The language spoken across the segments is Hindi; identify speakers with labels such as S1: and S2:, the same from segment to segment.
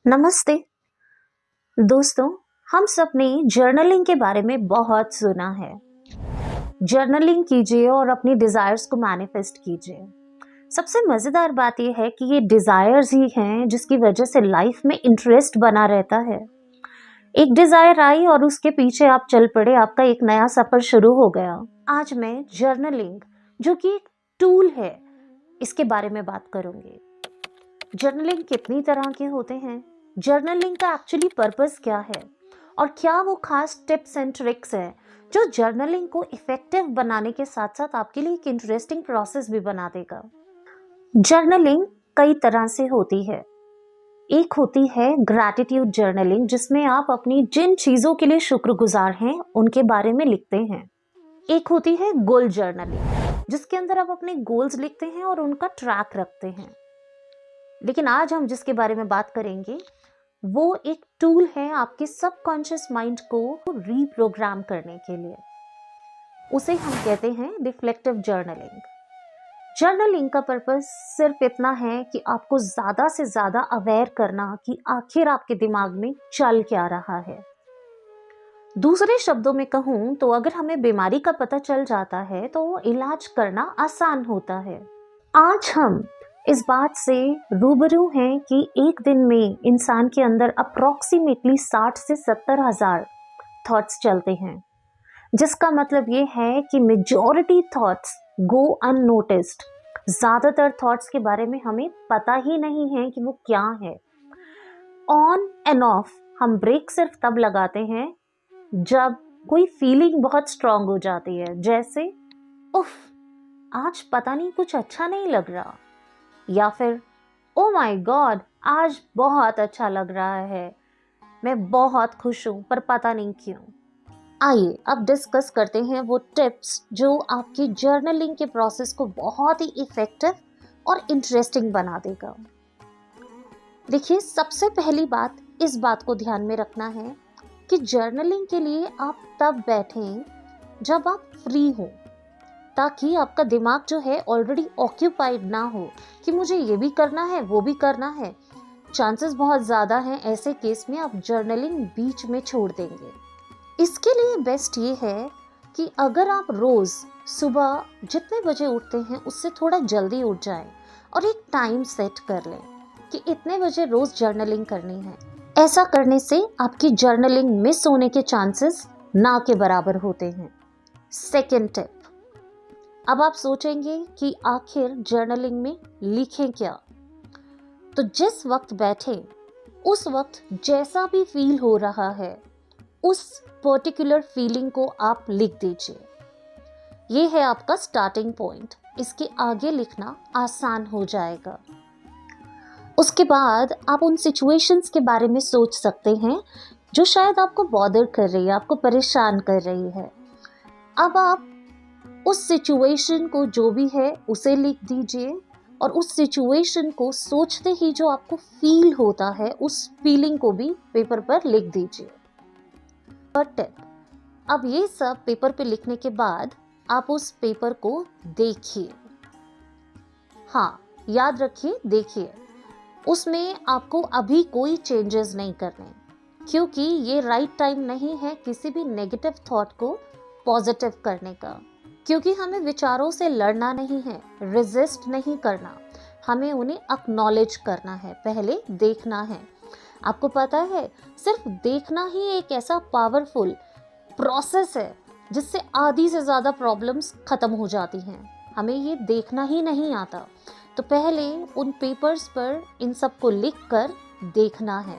S1: नमस्ते दोस्तों। हम सब ने जर्नलिंग के बारे में बहुत सुना है। जर्नलिंग कीजिए और अपनी डिजायर्स को मैनिफेस्ट कीजिए। सबसे मजेदार बात यह है कि ये डिजायर्स ही हैं जिसकी वजह से लाइफ में इंटरेस्ट बना रहता है। एक डिजायर आई और उसके पीछे आप चल पड़े, आपका एक नया सफर शुरू हो गया। आज मैं जर्नलिंग, जो कि एक टूल है, इसके बारे में बात करूंगी। जर्नलिंग कितनी तरह के होते हैं, जर्नलिंग का एक्चुअली पर्पस क्या है, और क्या वो खास टिप्स एंड ट्रिक्स हैं जो जर्नलिंग को इफेक्टिव बनाने के साथ साथ आपके लिए एक इंटरेस्टिंग प्रोसेस भी बना देगा। जर्नलिंग कई तरह से होती है। एक होती है ग्रैटिट्यूड जर्नलिंग, जिसमें आप अपनी जिन चीजों के लिए शुक्रगुजार हैं उनके बारे में लिखते हैं। एक होती है गोल जर्नलिंग, जिसके अंदर आप अपने गोल्स लिखते हैं और उनका ट्रैक रखते हैं। लेकिन आज हम जिसके बारे में बात करेंगे वो एक टूल है आपके सबकॉन्शियस माइंड को रीप्रोग्राम करने के लिए। उसे हम कहते हैं रिफ्लेक्टिव जर्नलिंग। जर्नलिंग का पर्पस सिर्फ इतना है कि आपको ज्यादा से ज्यादा अवेयर करना कि आखिर आपके दिमाग में चल क्या रहा है। दूसरे शब्दों में कहूं तो अगर हमें बीमारी का पता चल जाता है तो वो इलाज करना आसान होता है। आज हम इस बात से रूबरू हैं कि एक दिन में इंसान के अंदर अप्रोक्सीमेटली 60 से 70 हजार थॉट्स चलते हैं, जिसका मतलब ये है कि मेजॉरिटी थॉट्स गो अननोटिस्ड। ज्यादातर थॉट्स के बारे में हमें पता ही नहीं है कि वो क्या है। ऑन एंड ऑफ हम ब्रेक सिर्फ तब लगाते हैं जब कोई फीलिंग बहुत स्ट्रांग हो जाती है, जैसे उफ, आज पता नहीं कुछ अच्छा नहीं लग रहा, या फिर ओ माय गॉड, आज बहुत अच्छा लग रहा है, मैं बहुत खुश हूं पर पता नहीं क्यों। आइए अब डिस्कस करते हैं वो टिप्स जो आपकी जर्नलिंग के प्रोसेस को बहुत ही इफेक्टिव और इंटरेस्टिंग बना देगा। देखिए, सबसे पहली बात इस बात को ध्यान में रखना है कि जर्नलिंग के लिए आप तब बैठें जब आप फ्री हो, ताकि आपका दिमाग जो है ऑलरेडी ऑक्यूपाइड ना हो कि मुझे ये भी करना है वो भी करना है। चांसेस बहुत ज़्यादा हैं ऐसे केस में आप जर्नलिंग बीच में छोड़ देंगे। इसके लिए बेस्ट ये है कि अगर आप रोज़ सुबह जितने बजे उठते हैं उससे थोड़ा जल्दी उठ जाएं और एक टाइम सेट कर लें कि इतने बजे रोज़ जर्नलिंग करनी है। ऐसा करने से आपकी जर्नलिंग मिस होने के चांसेस ना के बराबर होते हैं। सेकेंड टिप, अब आप सोचेंगे कि आखिर जर्नलिंग में लिखें क्या। तो जिस वक्त बैठे उस वक्त जैसा भी फील हो रहा है उस पर्टिकुलर फीलिंग को आप लिख दीजिए। ये है आपका स्टार्टिंग पॉइंट। इसके आगे लिखना आसान हो जाएगा। उसके बाद आप उन सिचुएशंस के बारे में सोच सकते हैं जो शायद आपको बॉदर कर रही है, आपको परेशान कर रही है। अब आप उस सिचुएशन को जो भी है उसे लिख दीजिए और उस सिचुएशन को सोचते ही जो आपको फील होता है उस फीलिंग को भी पेपर पर लिख दीजिए। थर्ड टिप, अब ये सब पेपर पे लिखने के बाद आप उस पेपर को देखिए। हाँ, याद रखिए, देखिए, उसमें आपको अभी कोई चेंजेस नहीं करने, क्योंकि ये राइट टाइम नहीं है किसी भी नेगेटिव थॉट को पॉजिटिव करने का। क्योंकि हमें विचारों से लड़ना नहीं है, रेजिस्ट नहीं करना, हमें उन्हें एक्नॉलेज करना है, पहले देखना है। आपको पता है, सिर्फ देखना ही एक ऐसा पावरफुल प्रोसेस है जिससे आधी से ज़्यादा प्रॉब्लम्स खत्म हो जाती हैं। हमें ये देखना ही नहीं आता, तो पहले उन पेपर्स पर इन सब को लिख कर देखना है।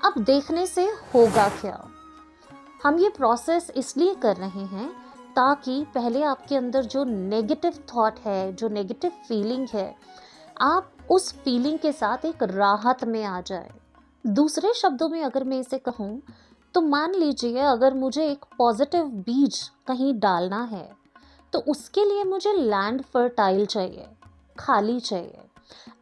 S1: अब देखने से होगा क्या? हम ये प्रोसेस इसलिए कर रहे हैं ताकि पहले आपके अंदर जो नेगेटिव थॉट है, जो नेगेटिव फीलिंग है, आप उस फीलिंग के साथ एक राहत में आ जाए। दूसरे शब्दों में अगर मैं इसे कहूँ तो मान लीजिए अगर मुझे एक पॉजिटिव बीज कहीं डालना है तो उसके लिए मुझे लैंड फर्टाइल चाहिए, खाली चाहिए।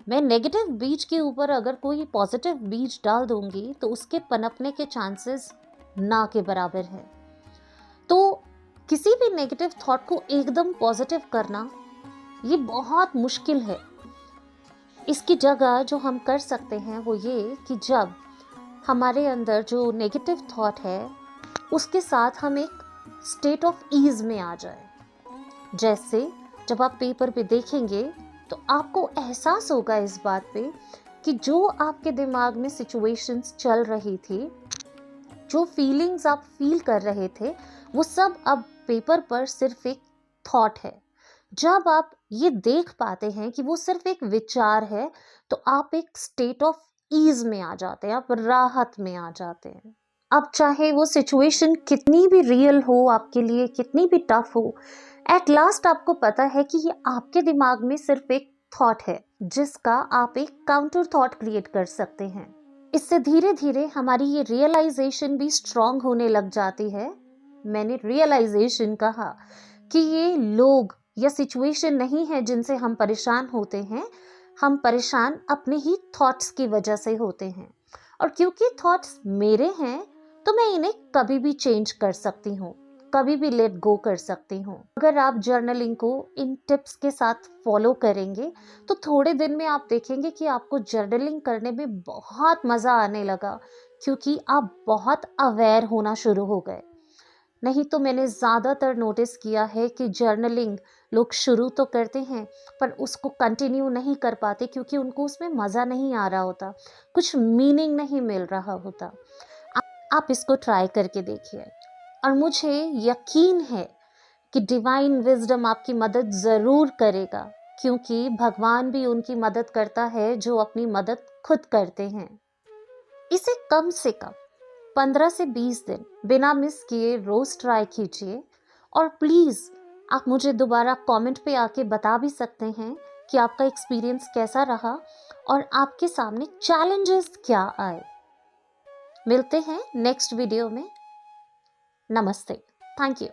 S1: मैं नेगेटिव बीज के ऊपर अगर कोई पॉजिटिव बीज डाल दूंगी तो उसके पनपने के चांसेस ना के बराबर है। तो किसी भी नेगेटिव थॉट को एकदम पॉजिटिव करना ये बहुत मुश्किल है। इसकी जगह जो हम कर सकते हैं वो ये कि जब हमारे अंदर जो नेगेटिव थॉट है उसके साथ हम एक स्टेट ऑफ ईज में आ जाए। जैसे जब आप पेपर पे देखेंगे तो आपको एहसास होगा इस बात पे कि जो आपके दिमाग में सिचुएशंस चल रही थी, जो फीलिंग्स आप फील कर रहे थे, वो सब अब पेपर पर सिर्फ एक थॉट है। जब आप ये देख पाते हैं कि वो सिर्फ एक विचार है तो आप एक स्टेट ऑफ ईज में आ जाते हैं, आप राहत में आ जाते हैं। अब चाहे वो सिचुएशन कितनी भी रियल हो आपके लिए, कितनी भी टफ हो, एट लास्ट आपको पता है कि ये आपके दिमाग में सिर्फ एक थॉट है जिसका आप एक काउंटर थॉट क्रिएट कर सकते हैं। इससे धीरे धीरे हमारी ये रियलाइजेशन भी स्ट्रांग होने लग जाती है। मैंने रियलाइजेशन कहा कि ये लोग या सिचुएशन नहीं है जिनसे हम परेशान होते हैं, हम परेशान अपने ही थॉट्स की वजह से होते हैं। और क्योंकि थॉट्स मेरे हैं तो मैं इन्हें कभी भी चेंज कर सकती हूँ, कभी भी लेट गो कर सकती हूँ। अगर आप जर्नलिंग को इन टिप्स के साथ फॉलो करेंगे तो थोड़े दिन में आप देखेंगे कि आपको जर्नलिंग करने में बहुत मज़ा आने लगा, क्योंकि आप बहुत अवेयर होना शुरू हो गए। नहीं तो मैंने ज़्यादातर नोटिस किया है कि जर्नलिंग लोग शुरू तो करते हैं पर उसको कंटिन्यू नहीं कर पाते, क्योंकि उनको उसमें मज़ा नहीं आ रहा होता, कुछ मीनिंग नहीं मिल रहा होता। आप इसको ट्राई करके देखिए और मुझे यकीन है कि डिवाइन विजडम आपकी मदद ज़रूर करेगा, क्योंकि भगवान भी उनकी मदद करता है जो अपनी मदद खुद करते हैं। इसे कम से कम 15 से 20 दिन बिना मिस किए रोज ट्राई कीजिए। और प्लीज़ आप मुझे दोबारा कमेंट पे आके बता भी सकते हैं कि आपका एक्सपीरियंस कैसा रहा और आपके सामने चैलेंजेस क्या आए। मिलते हैं नेक्स्ट वीडियो में। नमस्ते। Thank you.